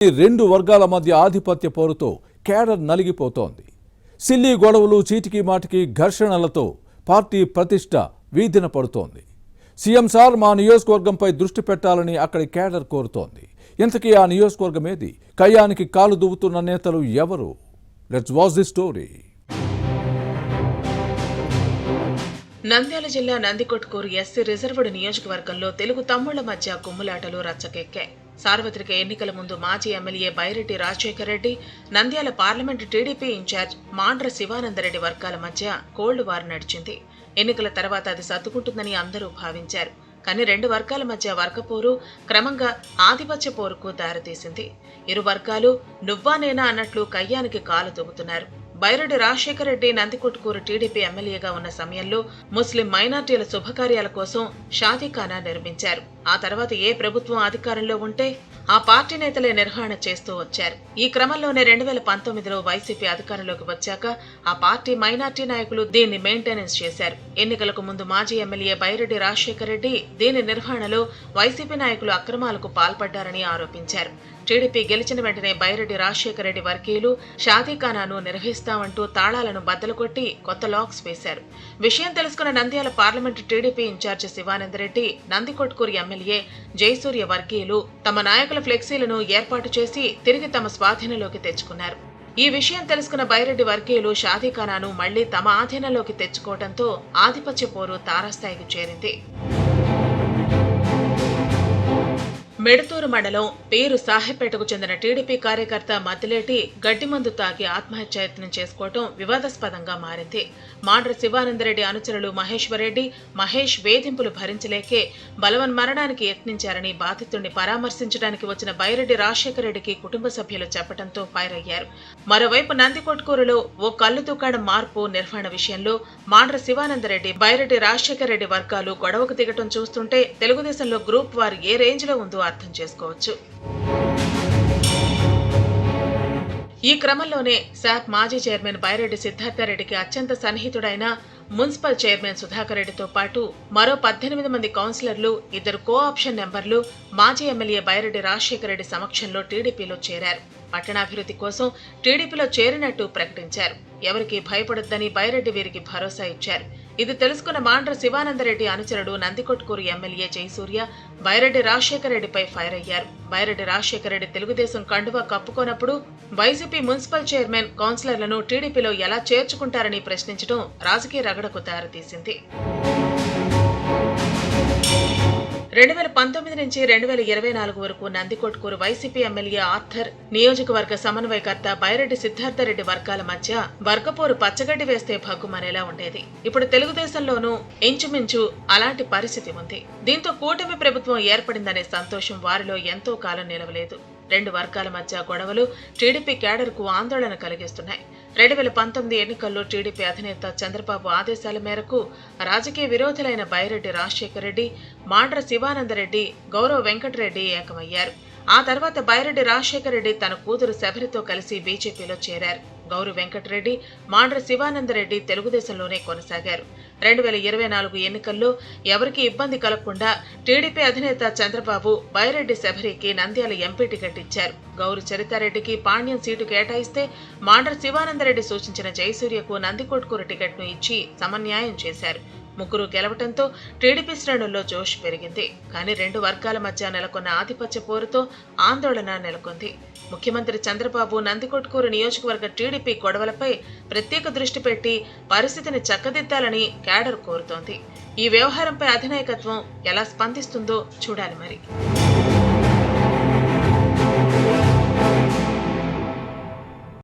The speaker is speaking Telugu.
రెండు వర్గాల మధ్య ఆధిపత్య పోరుతో కేడర్ నలిగిపోతోంది. సిల్లీ గొడవలు, చీటికి మాటికి ఘర్షణలతో పార్టీ ప్రతిష్ట వీధిన పడుతోంది. సీఎం సార్ మా నియోజకవర్గంపై దృష్టి పెట్టాలని అక్కడి కేడర్ కోరుతోంది. ఇంతకీ ఆ నియోజకవర్గం ఏది? కయ్యానికి కాలు దువ్వుతున్న నేతలు ఎవరు? Let's watch the story. Nandyal జిల్లా నందికొట్కూరు ఎస్సీ రిజర్వ్డ్ నియోజకవర్గంలో తెలుగు తమ్ముళ్ల మధ్య కుమ్ములాటలు రచ్చకెక్కాయి. సార్వత్రిక ఎన్నికల ముందు మాజీ MLA Byreddy Rajasekhara Reddy, Nandyal parliament TDP incharge Mandra Shivananda Reddy వర్గాల మధ్య కోల్డ్ వార్ నడిచింది. ఎన్నికల తర్వాత అది సర్దుకుంటుందని అందరూ భావించారు. కానీ రెండు వర్గాల మధ్య వర్గపోరు క్రమంగా ఆధిపత్య పోరుకు దారితీసింది. ఇరు వర్గాలు నువ్వా నేనా అన్నట్లు కయ్యానికి కాలు దువ్వుతున్నారు. బైరెడ్డి రాజశేఖర రెడ్డి నందికొట్కూరు టీడీపీ ఎమ్మెల్యేగా ఉన్న సమయంలో ముస్లిం మైనార్టీల శుభకార్యాల కోసం షాదీఖానా నిర్మించారు. ఆ తర్వాత ఏ ప్రభుత్వం అధికారంలో ఉంటే ఆ పార్టీ నేతలే నిర్వహణ చేస్తూ వచ్చారు. ఈ క్రమంలోనే 2019లో వైసీపీ అధికారంలోకి వచ్చాక ఆ పార్టీ మైనార్టీ నాయకులు దీన్ని మెయింటెనెన్స్ చేశారు. ఎన్నికలకు ముందు మాజీ ఎమ్మెల్యే బైరెడ్డి రాజశేఖర రెడ్డి దీని నిర్వహణలో వైసీపీ నాయకులు అక్రమాలకు పాల్పడ్డారని ఆరోపించారు. టీడీపీ గెలిచిన వెంటనే బైరెడ్డి రాజశేఖర రెడ్డి వర్గీయులు షాదీఖానాను నిర్వహిస్తామంటూ తాళాలను బద్దలు కొట్టి కొత్త లాక్స్ వేశారు. విషయం తెలుసుకున్న Nandyal parliament TDP in-charge Shivananda Reddy, Nandikotkur MLA Jayasurya వర్గీయులు తమ నాయకుల ఫ్లెక్సీలను ఏర్పాటు చేసి తిరిగి తమ స్వాధీనంలోకి తెచ్చుకున్నారు. ఈ విషయం తెలుసుకున్న బైరెడ్డి వర్గీయులు షాదీఖానాను మళ్లీ తమ ఆధీనంలోకి తెచ్చుకోవడంతో ఆధిపత్య పోరు తారాస్థాయికి చేరింది. మెడతూరు మండలం పేరు సాహెబ్పేటకు చెందిన టీడీపీ కార్యకర్త మద్దిలేటి గడ్డిమందు తాగి ఆత్మహత్యాయత్నం చేసుకోవడం వివాదాస్పదంగా మారింది. మాండ్ర శివానందరెడ్డి అనుచరులు మహేష్ వేధింపులు భరించలేకే బలవన్మరణానికి యత్నించారని బాధితుడిని పరామర్శించడానికి వచ్చిన బైరెడ్డి రాజశేఖర రెడ్డికి కుటుంబ సభ్యులు చెప్పడంతో ఫైర్ అయ్యారు. మరోవైపు నందికొట్కూరులో ఓ కల్లు దుకాణం మార్పు నిర్వహణ విషయంలో మాండ్ర శివానందరెడ్డి, బైరెడ్డి రాజశేఖర రెడ్డి వర్గాలు గొడవకు దిగటం చూస్తుంటే తెలుగుదేశంలో గ్రూప్ వార్ ఏ రేంజ్ లో ఉందో అర్థం చేసుకోవచ్చు. ఈ క్రమంలోనే శాప్ మాజీ చైర్మన్ బైరెడ్డి సిద్ధార్థరెడ్డికి అత్యంత సన్నిహితుడైన మున్సిపల్ చైర్మన్ సుధాకర్ రెడ్డితో పాటు మరో 18 మంది కౌన్సిలర్లు, 2 కో-ఆప్షన్ నెంబర్లు మాజీ ఎమ్మెల్యే బైరెడ్డి రాజశేఖర రెడ్డి సమక్షంలో టీడీపీలో చేరారు. పట్టణాభివృద్ధి కోసం టీడీపీలో చేరినట్టు ప్రకటించారు. ఎవరికి భయపడొద్దని బైరెడ్డి వీరికి భరోసా ఇచ్చారు. ఇది తెలుసుకున్న మాండ్ర శివానందరెడ్డి అనుచరుడు నందికొట్కూరు ఎమ్మెల్యే జయసూర్య బైరెడ్డి రాజశేఖర రెడ్డిపై ఫైర్ అయ్యారు. బైరెడ్డి రాజశేఖర రెడ్డి తెలుగుదేశం కండువా కప్పుకోనప్పుడు వైసీపీ మున్సిపల్ చైర్మన్, కౌన్సిలర్లను టీడీపీలో ఎలా చేర్చుకుంటారని ప్రశ్నించడం రాజకీయ రగడకు దారితీసింది. 2019 నుంచి 2024 వరకు నందికొట్కూరు వైసీపీ ఎమ్మెల్యే ఆర్థర్, నియోజకవర్గ సమన్వయకర్త బైరెడ్డి సిద్ధార్థరెడ్డి వర్గాల మధ్య వర్గపోరు పచ్చగడ్డి వేస్తే భగ్గుమనేలా ఉండేది. ఇప్పుడు తెలుగుదేశంలోనూ ఇంచుమించు అలాంటి పరిస్థితి ఉంది. దీంతో కూటమి ప్రభుత్వం ఏర్పడిందనే సంతోషం వారిలో ఎంతో కాలం నిలవలేదు. రెండు వర్గాల మధ్య గొడవలు టీడీపీ క్యాడర్కు ఆందోళన కలిగిస్తున్నాయి. 2019 ఎన్నికల్లో టీడీపీ అధినేత చంద్రబాబు ఆదేశాల మేరకు రాజకీయ విరోధులైన బైరెడ్డి రాజశేఖర రెడ్డి, మాండ్ర శివానందరెడ్డి, గౌరవ వెంకటరెడ్డి ఏకమయ్యారు. ఆ తర్వాత బైరెడ్డి రాజశేఖర రెడ్డి తన కూతురు శబరితో కలిసి బీజేపీలో చేరారు. గౌరవ వెంకటరెడ్డి, మాండ్ర శివానందరెడ్డి తెలుగుదేశంలోనే కొనసాగారు. 2024 ఎన్నికల్లో ఎవరికీ ఇబ్బంది కలగకుండా టీడీపీ అధినేత చంద్రబాబు బైరెడ్డి శబరికి నంద్యాల ఎంపీ టికెట్ ఇచ్చారు. గౌరు చరితారెడ్డికి పాణ్యం సీటు కేటాయిస్తే మాండ్ర శివానందరెడ్డి సూచించిన జయసూర్యకు నందికొట్కూరు టికెట్ను ఇచ్చి సమన్యాయం చేశారు. ముగ్గురు గెలవడంతో టీడీపీ శ్రేణుల్లో జోష్ పెరిగింది. కానీ రెండు వర్గాల మధ్య నెలకొన్న ఆధిపత్య పోరుతో ఆందోళన నెలకొంది. ముఖ్యమంత్రి చంద్రబాబు నందికొట్కూరు నియోజకవర్గ టీడీపీ గొడవలపై ప్రత్యేక దృష్టి పెట్టి పరిస్థితిని చక్కదిద్దాలని క్యాడర్ కోరుతోంది. ఈ వ్యవహారంపై అధినాయకత్వం ఎలా స్పందిస్తుందో చూడాలి మరి.